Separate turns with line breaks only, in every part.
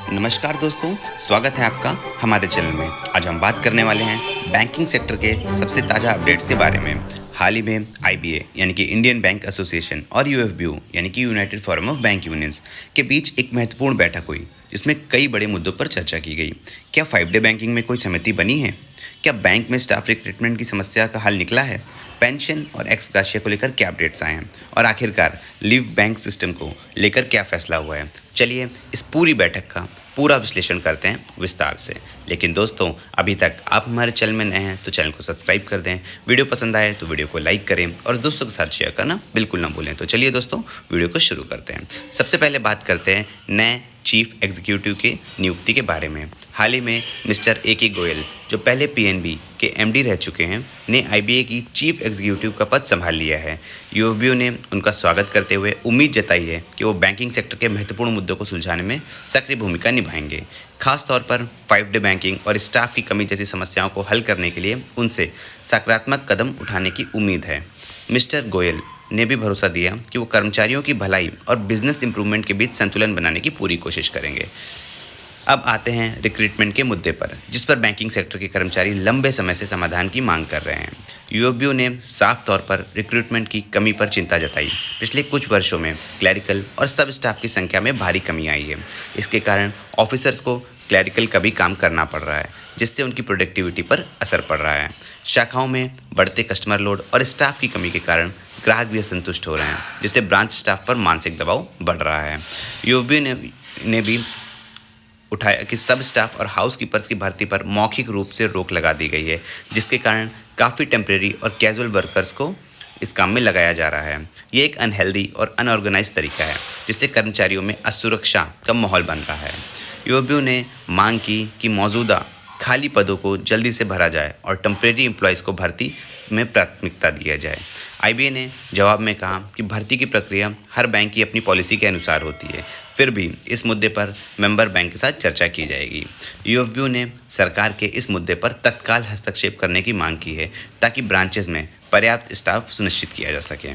नमस्कार दोस्तों, स्वागत है आपका हमारे चैनल में। आज हम बात करने वाले हैं बैंकिंग सेक्टर के सबसे ताज़ा अपडेट्स के बारे में। हाल ही में आईबीए यानी कि इंडियन बैंक एसोसिएशन और यूएफबीयू यानी कि United forum of bank unions के बीच एक महत्वपूर्ण बैठक हुई, जिसमें कई बड़े मुद्दों पर चर्चा की गई। क्या 5 डे बैंकिंग में कोई सहमति बनी है? क्या बैंक में स्टाफ रिक्रूटमेंट की समस्या का हल निकला है? पेंशन और एक्स ग्राशिया को लेकर क्या अपडेट्स आए हैं? और आखिरकार लीव बैंक सिस्टम को लेकर क्या फैसला हुआ है? चलिए इस पूरी बैठक का पूरा विश्लेषण करते हैं विस्तार से। लेकिन दोस्तों, अभी तक आप हमारे चैनल में नए हैं तो चैनल को सब्सक्राइब कर दें, वीडियो पसंद आए तो वीडियो को लाइक करें और दोस्तों के साथ शेयर करना बिल्कुल ना भूलें। तो चलिए दोस्तों, वीडियो को शुरू करते हैं। सबसे पहले बात करते हैं नए चीफ एग्जीक्यूटिव की नियुक्ति के बारे में। हाल ही में मिस्टर ए.के. गोयल, जो पहले पीएनबी के एमडी रह चुके हैं, ने आईबीए की चीफ एग्जीक्यूटिव का पद संभाल लिया है। यूएफबीयू ने उनका स्वागत करते हुए उम्मीद जताई है कि वो बैंकिंग सेक्टर के महत्वपूर्ण मुद्दों को सुलझाने में सक्रिय भूमिका निभाएंगे। खासतौर पर 5 डे बैंकिंग और स्टाफ की कमी जैसी समस्याओं को हल करने के लिए उनसे सकारात्मक कदम उठाने की उम्मीद है। मिस्टर गोयल ने भी भरोसा दिया कि वो कर्मचारियों की भलाई और बिजनेस इंप्रूवमेंट के बीच संतुलन बनाने की पूरी कोशिश करेंगे। अब आते हैं रिक्रूटमेंट के मुद्दे पर, जिस पर बैंकिंग सेक्टर के कर्मचारी लंबे समय से समाधान की मांग कर रहे हैं। यूएफबीयू ने साफ तौर पर रिक्रूटमेंट की कमी पर चिंता जताई। पिछले कुछ वर्षों में क्लैरिकल और सब स्टाफ की संख्या में भारी कमी आई है। इसके कारण ऑफिसर्स को क्लैरिकल का भी काम करना पड़ रहा है, जिससे उनकी प्रोडक्टिविटी पर असर पड़ रहा है। शाखाओं में बढ़ते कस्टमर लोड और स्टाफ की कमी के कारण ग्राहक भी असंतुष्ट हो रहे हैं, जिससे ब्रांच स्टाफ पर मानसिक दबाव बढ़ रहा है। यूएफबीयू ने भी उठाया कि सब स्टाफ और हाउस कीपर्स की भर्ती पर मौखिक रूप से रोक लगा दी गई है, जिसके कारण काफ़ी टेम्परेरी और कैजुअल वर्कर्स को इस काम में लगाया जा रहा है। ये एक अनहेल्दी और अनऑर्गेनाइज तरीका है, जिससे कर्मचारियों में असुरक्षा का माहौल बन रहा है। यूएफबीयू ने मांग की कि मौजूदा खाली पदों को जल्दी से भरा जाए और टेम्परेरी एम्प्लॉयज़ को भर्ती में प्राथमिकता दिया जाए। आईबीए ने जवाब में कहा कि भर्ती की प्रक्रिया हर बैंक की अपनी पॉलिसी के अनुसार होती है, फिर भी इस मुद्दे पर मेंबर बैंक के साथ चर्चा की जाएगी। यूएफबीयू ने सरकार के इस मुद्दे पर तत्काल हस्तक्षेप करने की मांग की है, ताकि ब्रांचेस में पर्याप्त स्टाफ सुनिश्चित किया जा सके।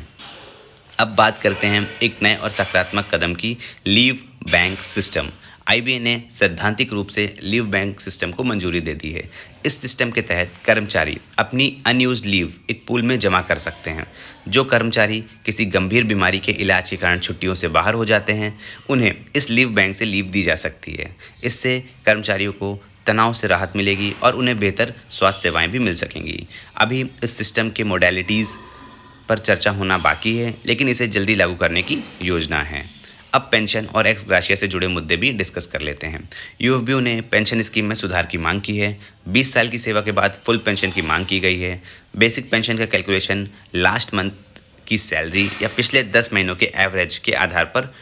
अब बात करते हैं एक नए और सकारात्मक कदम की, लीव बैंक सिस्टम। आईबीए ने सैद्धांतिक रूप से लीव बैंक सिस्टम को मंजूरी दे दी है। इस सिस्टम के तहत कर्मचारी अपनी अनयूज्ड लीव एक पूल में जमा कर सकते हैं। जो कर्मचारी किसी गंभीर बीमारी के इलाज के कारण छुट्टियों से बाहर हो जाते हैं, उन्हें इस लीव बैंक से लीव दी जा सकती है। इससे कर्मचारियों को तनाव से राहत मिलेगी और उन्हें बेहतर स्वास्थ्य सेवाएं भी मिल सकेंगी। अभी इस सिस्टम के मोडेलिटीज़ पर चर्चा होना बाकी है, लेकिन इसे जल्दी लागू करने की योजना है। अब पेंशन और एक्स ग्राशिया से जुड़े मुद्दे भी डिस्कस कर लेते हैं। यूएफबीयू ने पेंशन स्कीम में सुधार की मांग की है। 20 साल की सेवा के बाद फुल पेंशन की मांग की गई है। बेसिक पेंशन का कैलकुलेशन लास्ट मंथ की सैलरी या पिछले 10 महीनों के एवरेज के आधार पर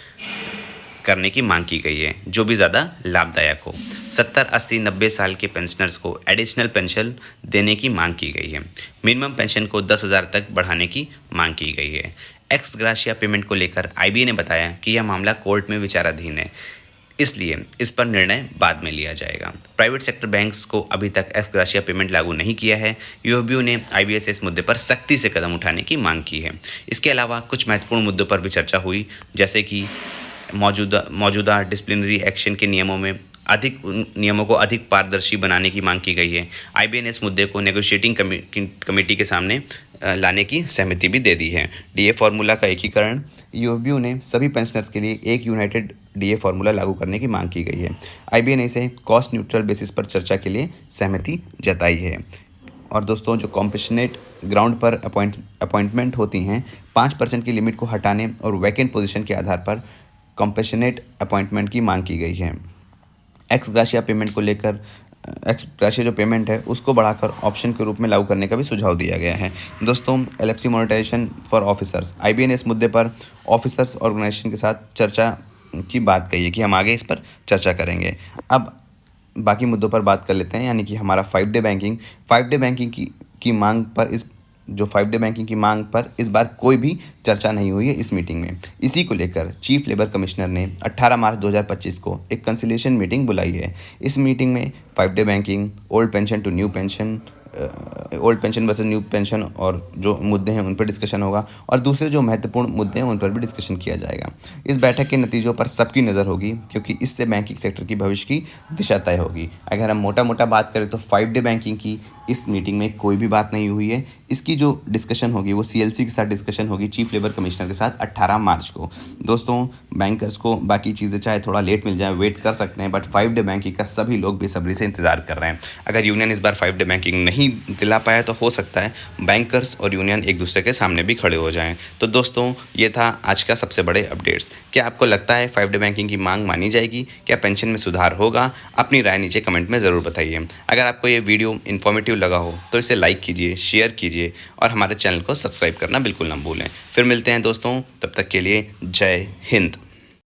करने की मांग की गई है, जो भी ज़्यादा लाभदायक हो। 70, 80, 90 साल के पेंशनर्स को एडिशनल पेंशन देने की मांग की गई है। मिनिमम पेंशन को 10,000 तक बढ़ाने की मांग की गई है। एक्स ग्राशिया पेमेंट को लेकर आईबीए ने बताया कि यह मामला कोर्ट में विचाराधीन है, इसलिए इस पर निर्णय बाद में लिया जाएगा। प्राइवेट सेक्टर बैंक्स को अभी तक एक्स ग्राशिया पेमेंट लागू नहीं किया है। यूएफबीयू ने आईबीए से इस मुद्दे पर सख्ती से कदम उठाने की मांग की है। इसके अलावा कुछ महत्वपूर्ण मुद्दों पर भी चर्चा हुई, जैसे कि मौजूदा डिसिप्लिनरी एक्शन के नियमों को अधिक पारदर्शी बनाने की मांग की गई है। आईबीए ने इस मुद्दे को नेगोशिएटिंग कमेटी के सामने लाने की सहमति भी दे दी है। डीए फार्मूला का एकीकरण, यूएफबीयू ने सभी पेंशनर्स के लिए एक यूनाइटेड डीए फार्मूला लागू करने की मांग की गई है। आईबीए ने इसे कॉस्ट न्यूट्रल बेसिस पर चर्चा के लिए सहमति जताई है। और दोस्तों, जो कॉम्पेशनेट ग्राउंड पर अपॉइंटमेंट होती हैं, 5% की लिमिट को हटाने और वैकेंट पोजीशन के आधार पर कॉम्पेशनेट अपॉइंटमेंट की मांग की गई है। एक्स ग्राशिया पेमेंट को लेकर एक्स ग्राशिया जो पेमेंट है उसको बढ़ाकर ऑप्शन के रूप में लागू करने का भी सुझाव दिया गया है। दोस्तों, LFC monetisation for officers, IBA ने इस मुद्दे पर ऑफिसर्स ऑर्गेनाइजेशन के साथ चर्चा की बात कही है कि हम आगे इस पर चर्चा करेंगे। अब बाकी मुद्दों पर बात कर लेते हैं, यानी कि हमारा 5 डे बैंकिंग की मांग पर जो 5 डे बैंकिंग की मांग पर इस बार कोई भी चर्चा नहीं हुई है इस मीटिंग में। इसी को लेकर चीफ लेबर कमिश्नर ने 18 मार्च 2025 को एक कंसिलिएशन मीटिंग बुलाई है। इस मीटिंग में 5 day banking, old pension to new pension, old pension versus new pension और जो मुद्दे हैं उन पर डिस्कशन होगा और दूसरे जो महत्वपूर्ण मुद्दे हैं उन पर भी डिस्कशन किया जाएगा। इस बैठक के नतीजों पर सबकी नज़र होगी क्योंकि इससे बैंकिंग सेक्टर की भविष्य की दिशा तय होगी। अगर हम मोटा मोटा बात करें तो 5 डे बैंकिंग की इस मीटिंग में कोई भी बात नहीं हुई है। इसकी जो डिस्कशन होगी वो CLC के साथ डिस्कशन होगी, चीफ लेबर कमिश्नर के साथ 18 मार्च को। दोस्तों, बैंकर्स को बाकी चीज़ें चाहे थोड़ा लेट मिल जाए, वेट कर सकते हैं, बट 5 डे बैंकिंग का सभी लोग बेसब्री से इंतजार कर रहे हैं। अगर यूनियन इस बार 5 डे बैंकिंग नहीं दिला पाया तो हो सकता है बैंकर्स और यूनियन एक दूसरे के सामने भी खड़े हो जाएं। तो दोस्तों, ये था आज का सबसे बड़े अपडेट्स। क्या आपको लगता है 5 डे बैंकिंग की मांग मानी जाएगी? क्या पेंशन में सुधार होगा? अपनी राय नीचे कमेंट में ज़रूर बताइए। अगर आपको ये वीडियो इन्फॉर्मेटिव लगा हो तो इसे लाइक कीजिए, शेयर कीजिए और हमारे चैनल को सब्सक्राइब करना बिल्कुल ना भूलें। फिर मिलते हैं दोस्तों, तब तक के लिए जय हिंद।